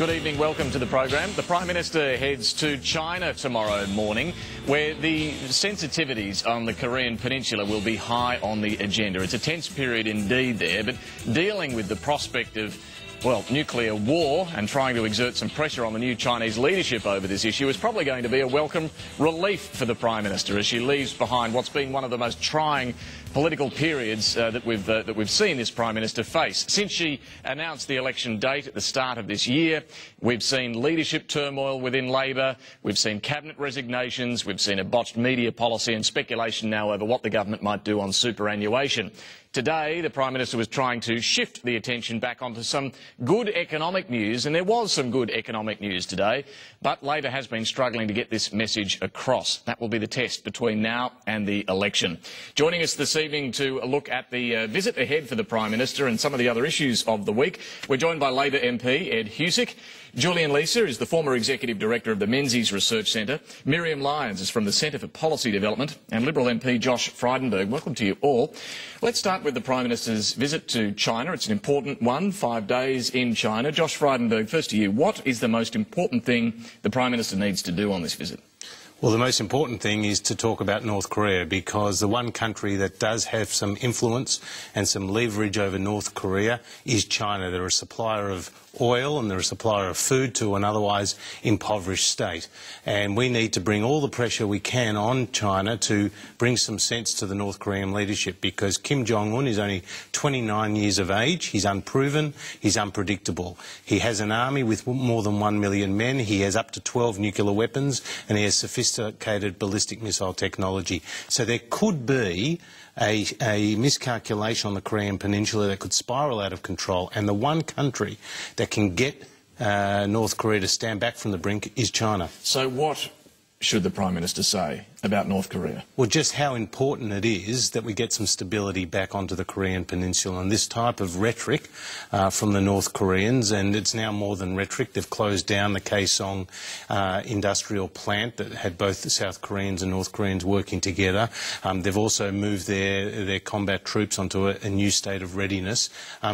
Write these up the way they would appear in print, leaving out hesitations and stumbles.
Good evening, welcome to the program. The Prime Minister heads to China tomorrow morning, where the sensitivities on the Korean Peninsula will be high on the agenda. It's a tense period indeed there, but dealing with the prospect of, well, nuclear war and trying to exert some pressure on the new Chinese leadership over this issue is probably going to be a welcome relief for the Prime Minister as she leaves behind what's been one of the most trying political periods that we've seen this Prime Minister face. Since she announced the election date at the start of this year, we've seen leadership turmoil within Labor, we've seen cabinet resignations, we've seen a botched media policy and speculation now over what the government might do on superannuation. Today, the Prime Minister was trying to shift the attention back onto some good economic news, and there was some good economic news today, but Labor has been struggling to get this message across. That will be the test between now and the election. Joining us this evening to look at the visit ahead for the Prime Minister and some of the other issues of the week, we're joined by Labor MP Ed Husic. Julian Leeser is the former Executive Director of the Menzies Research Centre. Miriam Lyons is from the Centre for Policy Development. And Liberal MP Josh Frydenberg. Welcome to you all. Let's start with the Prime Minister's visit to China. It's an important one, 5 days in China. Josh Frydenberg, first to you. What is the most important thing the Prime Minister needs to do on this visit? Well, the most important thing is to talk about North Korea, because the one country that does have some influence and some leverage over North Korea is China. They're a supplier of oil and they're a supplier of food to an otherwise impoverished state. And we need to bring all the pressure we can on China to bring some sense to the North Korean leadership, because Kim Jong-un is only 29 years of age. He's unproven. He's unpredictable. He has an army with more than 1 million men. He has up to 12 nuclear weapons, and he has sophisticated ballistic missile technology. So there could be a miscalculation on the Korean Peninsula that could spiral out of control, and the one country that can get North Korea to stand back from the brink is China. So what should the Prime Minister say about North Korea? Well, just how important it is that we get some stability back onto the Korean Peninsula. And this type of rhetoric from the North Koreans, and it's now more than rhetoric, they've closed down the Kaesong industrial plant that had both the South Koreans and North Koreans working together. They've also moved their combat troops onto a new state of readiness.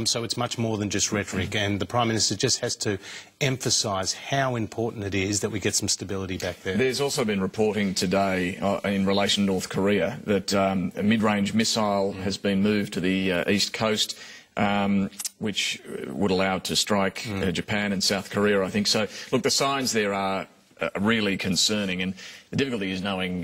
So it's much more than just rhetoric. And the Prime Minister just has to emphasise how important it is that we get some stability back there. There's also been reporting today in relation to North Korea that a mid-range missile has been moved to the east coast, which would allow it to strike Japan and South Korea, I think. So, look, the signs there are really concerning, and the difficulty is knowing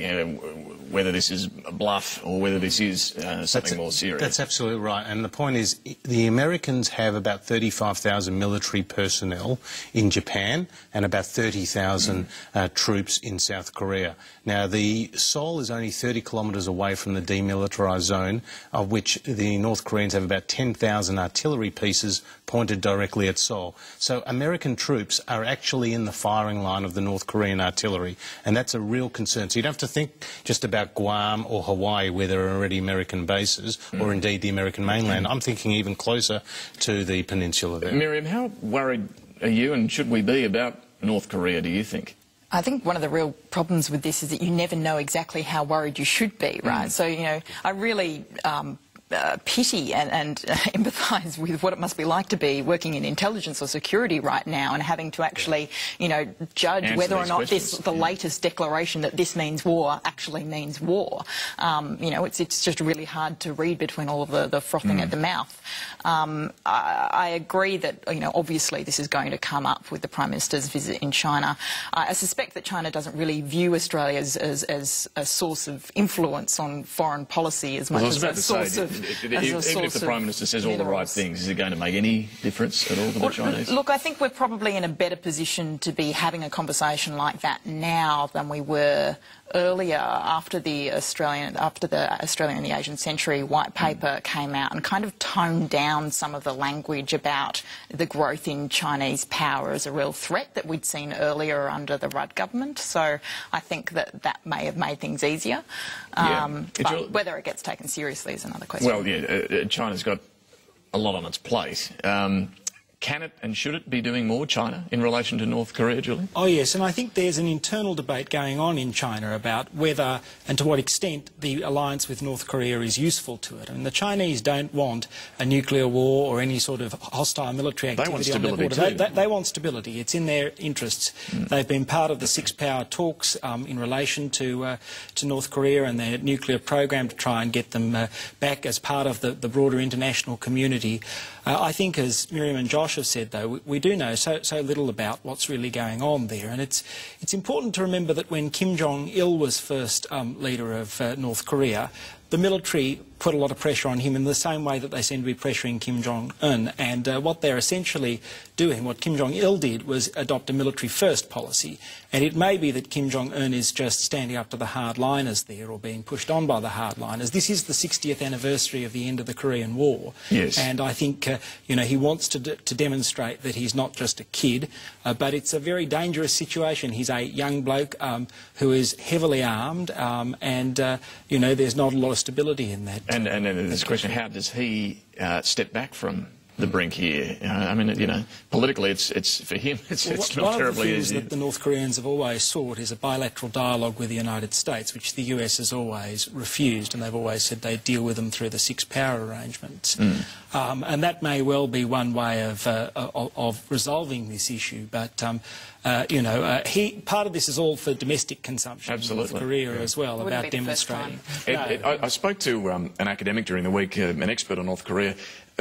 whether this is a bluff or whether this is something more serious. That's absolutely right. And the point is, the Americans have about 35,000 military personnel in Japan and about 30,000 troops in South Korea. Now, the Seoul is only 30 kilometres away from the demilitarised zone, of which the North Koreans have about 10,000 artillery pieces pointed directly at Seoul. So American troops are actually in the firing line of the North Korean artillery, and that's a real concern. So you don't have to think just about Guam or Hawaii, where there are already American bases, or indeed the American mainland. I'm thinking even closer to the peninsula there. Miriam, how worried are you, and should we be, about North Korea, do you think? I think one of the real problems with this is that you never know exactly how worried you should be, right? So, you know, I really pity and empathise with what it must be like to be working in intelligence or security right now and having to actually, you know, judge whether or not the latest declaration that this means war actually means war. You know, it's just really hard to read between all of the frothing at the mouth. I agree that, you know, obviously this is going to come up with the Prime Minister's visit in China. I suspect that China doesn't really view Australia as a source of influence on foreign policy as much as a source of... Even if the Prime Minister says all the right things, is it going to make any difference at all to the Chinese? Look, I think we're probably in a better position to be having a conversation like that now than we were earlier, after the Australian and the Asian Century white paper came out and kind of toned down some of the language about the growth in Chinese power as a real threat that we'd seen earlier under the Rudd government. So I think that may have made things easier. But whether it gets taken seriously is another question. Well, yeah, China's got a lot on its plate. can it and should it be doing more, China, in relation to North Korea, Julian? Oh yes, and I think there's an internal debate going on in China about whether and to what extent the alliance with North Korea is useful to it. I mean, the Chinese don't want a nuclear war or any sort of hostile military activity on their border. They want stability. It's in their interests. They've been part of the six-power talks in relation to North Korea and their nuclear program to try and get them back as part of the broader international community. I think, as Miriam and Josh have said, though, we do know so little about what's really going on there. And it's important to remember that when Kim Jong-il was first leader of North Korea, the military put a lot of pressure on him in the same way that they seem to be pressuring Kim Jong-un. And what they're essentially doing, what Kim Jong-il did, was adopt a military-first policy. And it may be that Kim Jong-un is just standing up to the hardliners there, or being pushed on by the hardliners. This is the 60th anniversary of the end of the Korean War. Yes. And I think, you know, he wants to demonstrate that he's not just a kid, but it's a very dangerous situation. He's a young bloke who is heavily armed, and, you know, there's not a lot of stability in that. And then there's a question, how does he step back from the brink here? I mean, you know, politically it's for him, it's not terribly easy. One of the things that the North Koreans have always sought is a bilateral dialogue with the United States, which the US has always refused, and they've always said they deal with them through the six-power arrangements. And that may well be one way of resolving this issue, but you know, part of this is all for domestic consumption in North Korea as well, about demonstrating. I spoke to an academic during the week, an expert on North Korea,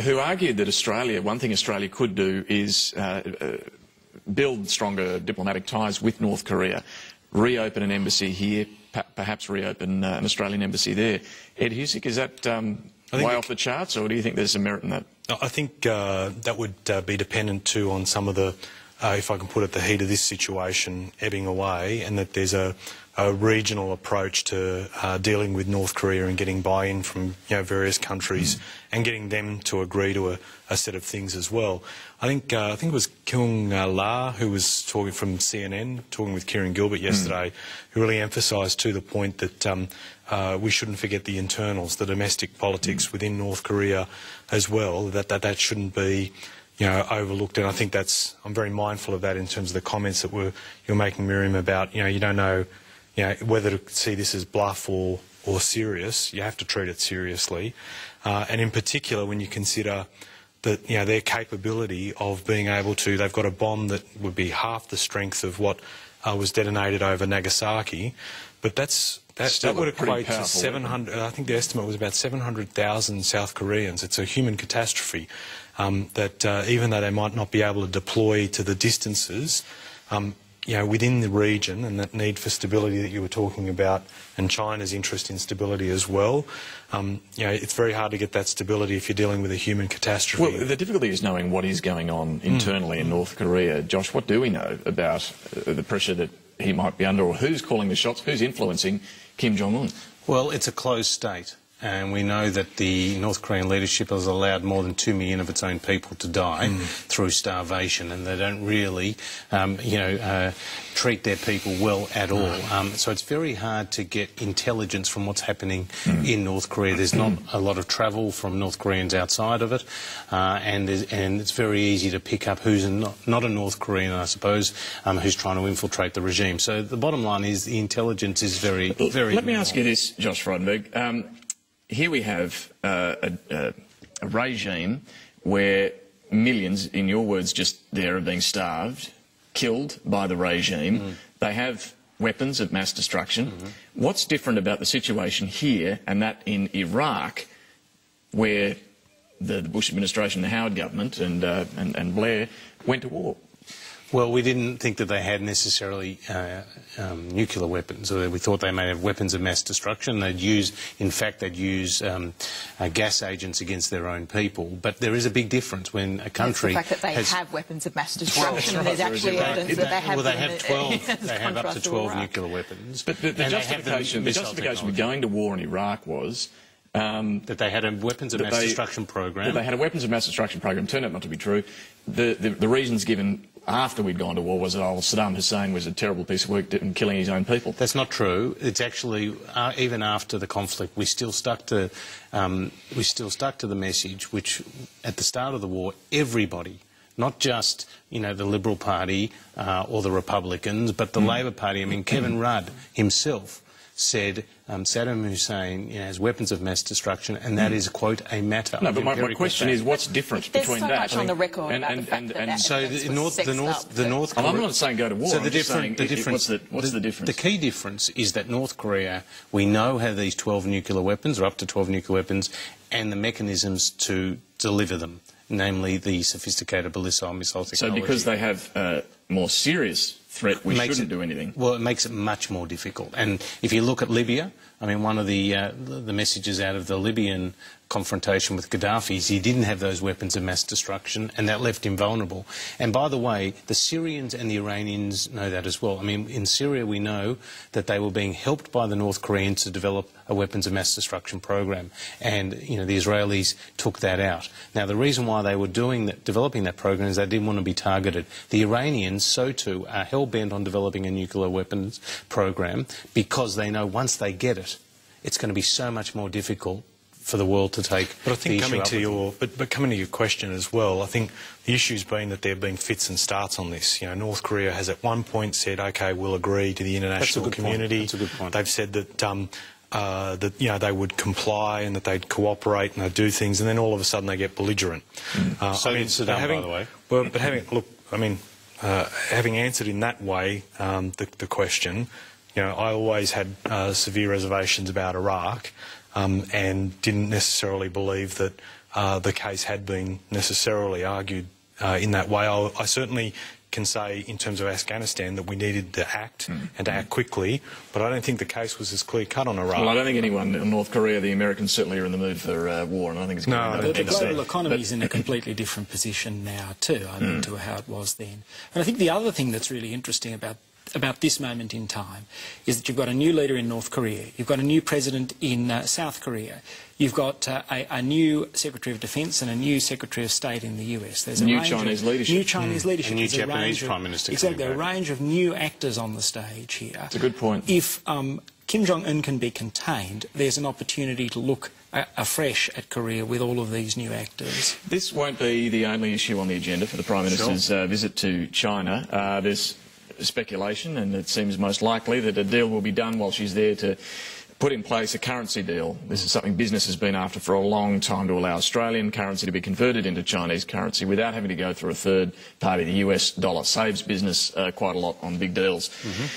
who argued that one thing Australia could do is build stronger diplomatic ties with North Korea, reopen an embassy here, perhaps reopen an Australian embassy there. Ed Husick, is that way off the charts, or do you think there's some merit in that? I think that would be dependent too on some of the, if I can put it, the heat of this situation ebbing away, and that there's a regional approach to dealing with North Korea and getting buy-in from, you know, various countries and getting them to agree to a set of things as well. I think it was Kyung La who was talking from CNN, talking with Kieran Gilbert yesterday, who really emphasised to the point that we shouldn't forget the internals, the domestic politics within North Korea as well, that shouldn't be, you know, overlooked. And I think I'm very mindful of that in terms of the comments that you're making, Miriam, about, you know, you don't know, you know, whether to see this as bluff or serious. You have to treat it seriously. And in particular, when you consider that, you know, their capability of being able to, they've got a bomb that would be half the strength of what was detonated over Nagasaki, but that would equate to 700, I think the estimate was about 700,000 South Koreans. It's a human catastrophe that even though they might not be able to deploy to the distances, you know, within the region, and that need for stability that you were talking about, and China's interest in stability as well, you know, it's very hard to get that stability if you're dealing with a human catastrophe. Well, the difficulty is knowing what is going on internally in North Korea. Josh, what do we know about the pressure that he might be under, or who's calling the shots, who's influencing Kim Jong-un? Well, it's a closed state. And we know that the North Korean leadership has allowed more than 2 million of its own people to die through starvation, and they don't really, you know, treat their people well at all. So it's very hard to get intelligence from what's happening in North Korea. There's not a lot of travel from North Koreans outside of it, and it's very easy to pick up who's not a North Korean, I suppose, who's trying to infiltrate the regime. So the bottom line is the intelligence is very, very... Let me ask you this, Josh Frydenberg. Here we have a regime where millions, in your words just there, are being starved, killed by the regime. They have weapons of mass destruction. What's different about the situation here and that in Iraq, where the Bush administration, the Howard government and Blair went to war? Well, we didn't think that they had necessarily nuclear weapons. We thought they may have weapons of mass destruction. They'd use gas agents against their own people. But there is a big difference when a country the fact that they have weapons of mass destruction. And there's actually evidence that they have. Well, they have 12. They have up to 12 nuclear weapons. But the justification for going to war in Iraq was that they had a weapons of mass destruction program. That they had a weapons of mass destruction program. Turned out not to be true. The reasons given after we'd gone to war was that Saddam Hussein was a terrible piece of work in killing his own people. That's not true. It's actually even after the conflict, we still stuck to the message, which at the start of the war, everybody not just, you know, the Liberal Party or the Republicans, but the Labor Party. I mean, Kevin Rudd himself said Saddam Hussein, you know, has weapons of mass destruction, and that is, quote, a matter. No, but my question is, what's different between that? There's so much on the record about the fact that so the North. I'm not saying go to war. So what's the difference? The key difference is that North Korea, we know, have these 12 nuclear weapons, or up to 12 nuclear weapons, and the mechanisms to deliver them, namely the sophisticated ballistic missile technology. So because they have a more serious threat, we shouldn't do anything? Well, it makes it much more difficult. And if you look at Libya, I mean, one of the messages out of the Libyan confrontation with Gaddafi is he didn't have those weapons of mass destruction, and that left him vulnerable. And by the way, the Syrians and the Iranians know that as well. I mean, in Syria we know that they were being helped by the North Koreans to develop a weapons of mass destruction program, and, you know, the Israelis took that out. Now, the reason why they were developing that program is they didn't want to be targeted. The Iranians, so too, are hell-bent on developing a nuclear weapons program because they know once they get it, it's going to be so much more difficult for the world to take. But I think coming to your question as well, I think the issue's been that there have been fits and starts on this. You know, North Korea has at one point said, OK, we'll agree to the international community. That's a good point. They've said that that, you know, they would comply and that they'd cooperate and they'd do things, and then all of a sudden they get belligerent. So did Saddam, by the way. Well, but having answered in that way the question, you know, I always had severe reservations about Iraq. And didn't necessarily believe that the case had been necessarily argued in that way. I certainly can say in terms of Afghanistan that we needed to act and to act quickly, but I don't think the case was as clear-cut on Iraq. Well, I don't think anyone in North Korea, the Americans certainly are in the mood for war, and I think it's going to the global economy is in a completely different position now too, I mean, to how it was then. And I think the other thing that's really interesting about this moment in time is that you've got a new leader in North Korea, you've got a new president in South Korea, you've got a new Secretary of Defence and a new Secretary of State in the US. There's a new Chinese leadership. New Chinese leadership. A new Japanese Prime Minister. Exactly, a range of new actors on the stage here. That's a good point. If Kim Jong-un can be contained, there's an opportunity to look afresh at Korea with all of these new actors. This won't be the only issue on the agenda for the Prime Minister's visit to China. There's speculation, and it seems most likely that a deal will be done while she's there to put in place a currency deal. This is something business has been after for a long time, to allow Australian currency to be converted into Chinese currency without having to go through a third party. The US dollar saves business quite a lot on big deals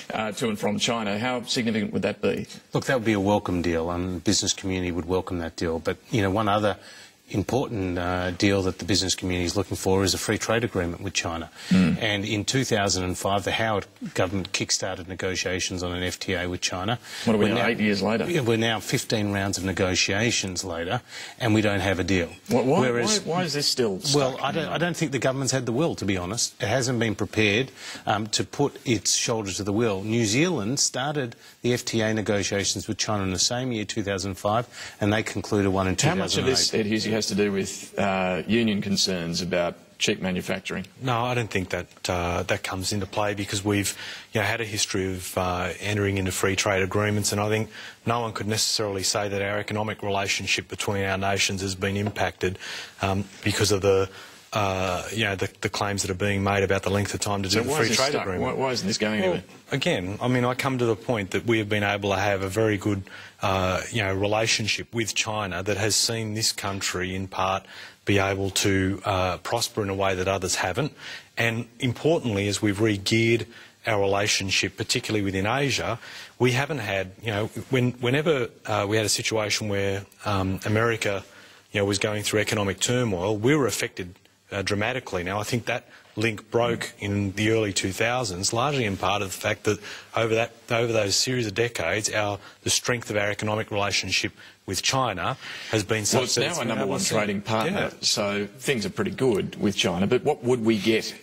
to and from China. How significant would that be? Look, that would be a welcome deal, and the business community would welcome that deal. But, you know, one other important deal that the business community is looking for is a free trade agreement with China. And in 2005, the Howard government kick-started negotiations on an FTA with China. What are we now, 8 years later? We're now 15 rounds of negotiations later, and we don't have a deal. Why is this still stuck? Well, I don't think the government's had the will, to be honest. It hasn't been prepared to put its shoulder to the wheel. New Zealand started the FTA negotiations with China in the same year, 2005, and they concluded one in 2008. How much of this, Ed Husey, has to do with union concerns about cheap manufacturing? No, I don't think that that comes into play, because we've had a history of entering into free trade agreements, and I think no one could necessarily say that our economic relationship between our nations has been impacted because of the claims that are being made about the length of time to do the free trade agreement. Why isn't this going anywhere? Again, I mean, I come to the point that we have been able to have a very good relationship with China that has seen this country in part be able to prosper in a way that others haven't. And importantly, as we've re-geared our relationship, particularly within Asia, we haven't had, whenever we had a situation where America was going through economic turmoil, we were affected dramatically. Now, I think that link broke in the early 2000s, largely in part of the fact that over those series of decades, the strength of our economic relationship with China has been such that it's now our number one trading partner, so things are pretty good with China. But what would we get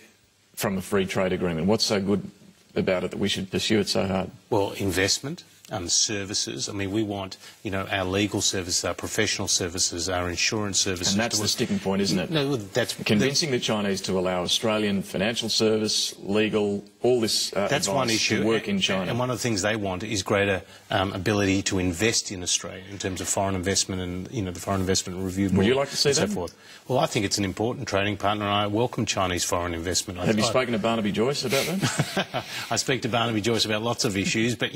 from a free trade agreement? What's so good about it that we should pursue it so hard? Well, investment. Services. I mean, we want, our legal services, our professional services, our insurance services. And that's the sticking point, isn't it? No, that's convincing the Chinese to allow Australian financial service, legal, all this That's one issue. to work in China? And one of the things they want is greater ability to invest in Australia in terms of foreign investment and, the Foreign Investment Review Board. Would you like to see and that? So forth. Well, I think it's an important trading partner, and I welcome Chinese foreign investment. Have you spoken to Barnaby Joyce about that? I speak to Barnaby Joyce about lots of issues, but,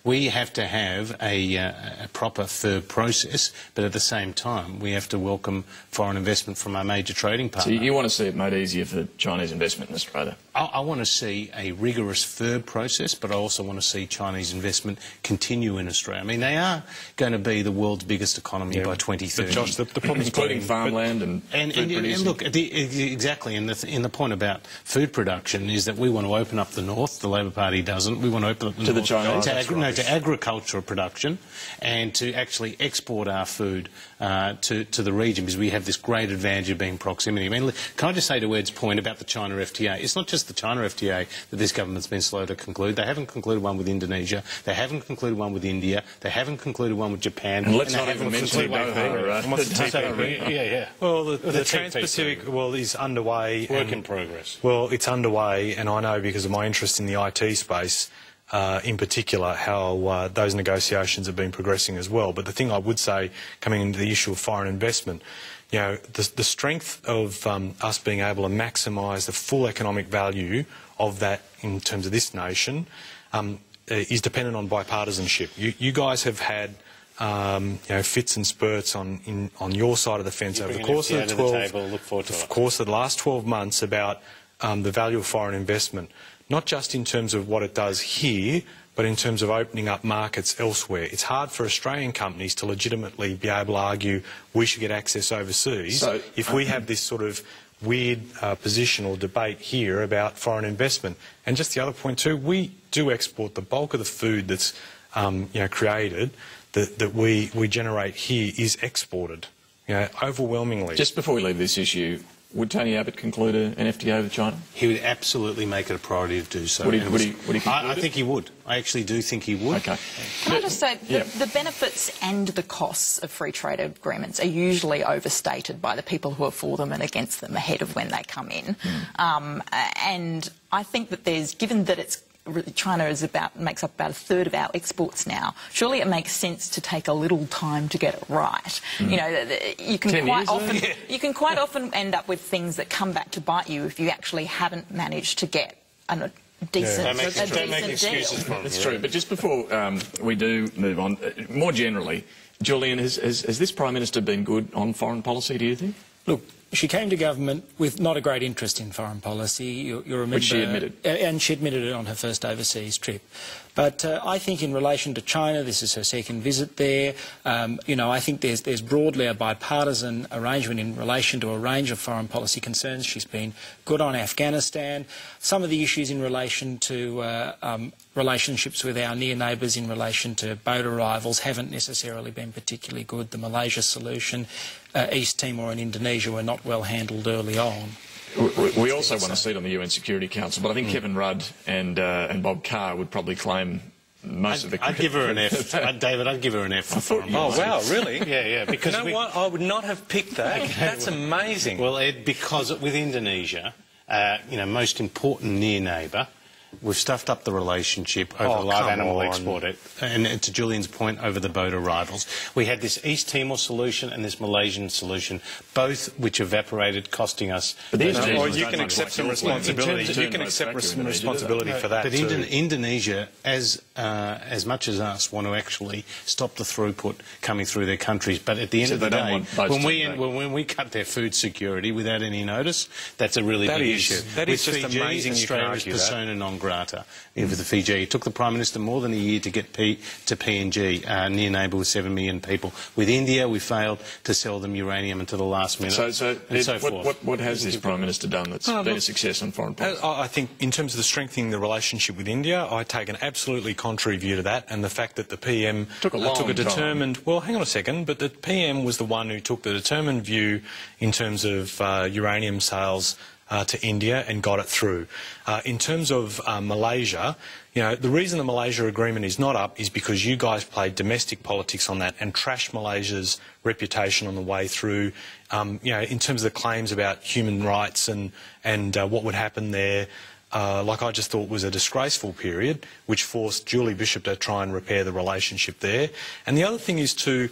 we have to have a proper FIRB process, but at the same time, we have to welcome foreign investment from our major trading partner. So you want to see it made easier for Chinese investment in Australia? I want to see a rigorous FIRB process, but I also want to see Chinese investment continue in Australia. I mean, they are going to be the world's biggest economy by 2030. But Josh, the problem is including farmland and look, exactly, and the point about food production is that we want to open up the north. The Labor Party doesn't. We want to open up the to north the Chinese to agricultural production and to actually export our food to the region, because we have this great advantage of being proximity. I mean, can I just say to Ed's point about the China FTA? It's not just the China FTA that this government's been slow to conclude. They haven't concluded one with Indonesia. They haven't concluded one with India. They haven't concluded one with Japan. And let's not even mention Doha. Yeah. Well, the Trans-Pacific is underway. Work in progress. Well, it's underway, and I know because of my interest in the IT space, in particular, how those negotiations have been progressing as well. But the thing I would say, coming into the issue of foreign investment, the strength of us being able to maximise the full economic value of that in terms of this nation is dependent on bipartisanship. You guys have had fits and spurts on your side of the fence over the course of the last 12 months about the value of foreign investment, not just in terms of what it does here, but in terms of opening up markets elsewhere. It's hard for Australian companies to legitimately be able to argue we should get access overseas if we have this sort of weird position or debate here about foreign investment. And just the other point too, we do export the bulk of the food that's created that we generate here is exported, overwhelmingly. Just before we leave this issue, would Tony Abbott conclude an FTA with China? He would absolutely make it a priority to do so. Would he conclude I think he would. I actually do think he would. Okay. Can I just say, the benefits and the costs of free trade agreements are usually overstated by the people who are for them and against them ahead of when they come in. And I think that given that China makes up about a third of our exports now. Surely it makes sense to take a little time to get it right. You can quite often end up with things that come back to bite you if you actually haven't managed to get a decent deal. That's true. But just before we do move on, more generally, Julian, has this Prime Minister been good on foreign policy, do you think? Look, she came to government with not a great interest in foreign policy. You remember, which she admitted. And she admitted it on her first overseas trip. But I think in relation to China, this is her second visit there. I think there's broadly a bipartisan arrangement in relation to a range of foreign policy concerns. She's been good on Afghanistan. Some of the issues in relation to relationships with our near neighbours in relation to boat arrivals haven't necessarily been particularly good. The Malaysia solution, East Timor and Indonesia were not well handled early on. We also want a seat on the UN Security Council, but I think Kevin Rudd and Bob Carr would probably claim most of the credit. I'd give her an F. David, I'd give her an F. Oh, wow, really? Yeah. Because you know what? I would not have picked that. That's amazing. Well, Ed, because with Indonesia, most important near neighbour, we've stuffed up the relationship over live animal export. And to Julian's point, over the boat arrivals. We had this East Timor solution and this Malaysian solution, both which evaporated, costing us... But you can accept some responsibility. You can accept some responsibility for that, but Indonesia, as much as us, want to actually stop the throughput coming through their countries. But at the end of the day, when we cut their food security without any notice, that's a really big issue. That is just amazing. Australia's persona non grata with the Fiji. It took the Prime Minister more than a year to get to PNG, near neighbour with 7 million people. With India, we failed to sell them uranium until the last minute, so forth. What has this Prime Minister done that's been a success on foreign policy? I think in terms of strengthening the relationship with India, I take an absolutely contrary view to that, and the fact that the PM took a determined... Well, hang on a second, but the PM was the one who took the determined view in terms of uranium sales to India and got it through. In terms of Malaysia, the reason the Malaysia agreement is not up is because you guys played domestic politics on that and trashed Malaysia's reputation on the way through. In terms of the claims about human rights and what would happen there, like I just thought was a disgraceful period, which forced Julie Bishop to try and repair the relationship there. And the other thing is there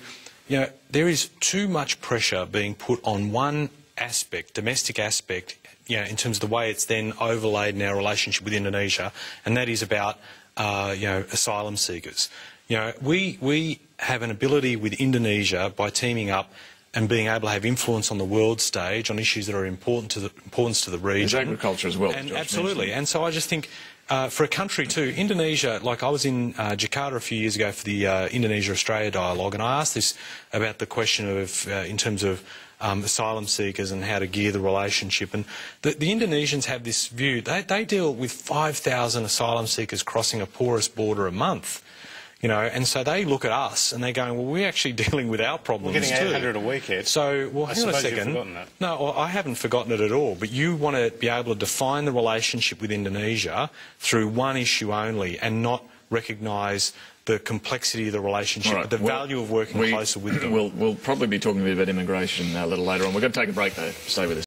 is too much pressure being put on one aspect, domestic aspect, in terms of the way it's then overlaid in our relationship with Indonesia, and that is about, asylum seekers. We have an ability with Indonesia by teaming up and being able to have influence on the world stage on issues that are important to the region. There's agriculture as well. And absolutely. And so I just think for a country too, Indonesia, like I was in Jakarta a few years ago for the Indonesia-Australia dialogue, and I asked this about the question of, in terms of asylum seekers and how to gear the relationship. And the Indonesians have this view. They deal with 5,000 asylum seekers crossing a porous border a month. And so they look at us and they're going, well, we're actually dealing with our problems too. We're getting 800 a week, Ed. So, well, hang on a second. You've forgotten that. No, well, I haven't forgotten it at all. But you want to be able to define the relationship with Indonesia through one issue only and not recognise the complexity of the relationship, right, the value of working closer with them. We'll probably be talking a bit about immigration a little later on. We're going to take a break, though. Stay with us.